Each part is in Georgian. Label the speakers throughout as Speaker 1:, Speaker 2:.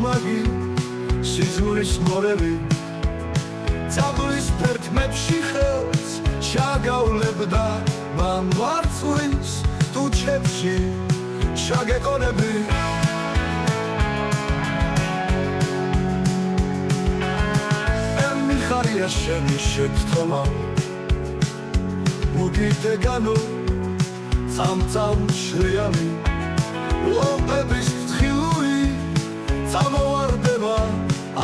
Speaker 1: მაგი სიზმრის მორევი წაბლის ფერთმებში ხელს ჩაგავლებდა მან ვარწვის ტუჩებში ჩაგეკონები ემიხარია შენი შეთქმა მოგიდეგანო წამწამ შრიამი ლომბების თხილური წამოვარდება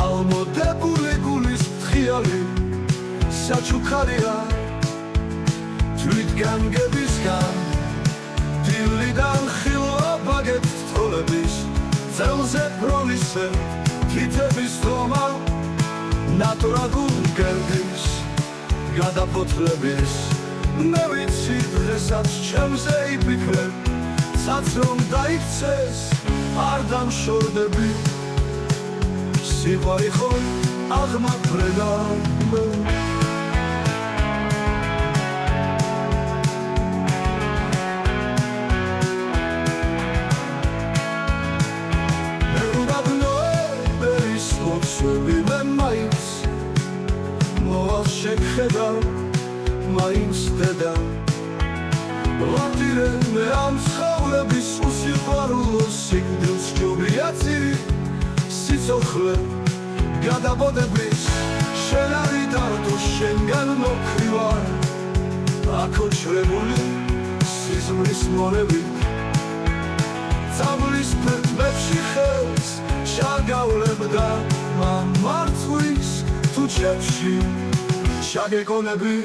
Speaker 1: ალმოდებული გულის თხიალი საჩუქარია თვითგანგებისგან დილიდან ხილვა ბაგებს თოლების წელზე პროლისე თითების თომა ნატურალურ გერდის გადაფოთლების მე ვიცი დღესაც ჩემზე იფიქრებ საც რომ დაიქცეს არ დამშორდები სიყვარი ხომ აღმაფრენა მე მე მაინც მოვალ შეგხედავ მაინც დედა ლატირე მე ამ ცხოვრების უსიყვარულო სიკვდილს ჯობია წირი სიცოცხლე გადაბოდების შენ არი დარდო შენგან მოკრივარ აკოჩრებული სიზმრის მონებით წაბლის ფერთმებში ხელს ჩაგავლებდა მან ვარწვის ტუჩებში ჩაგეკონები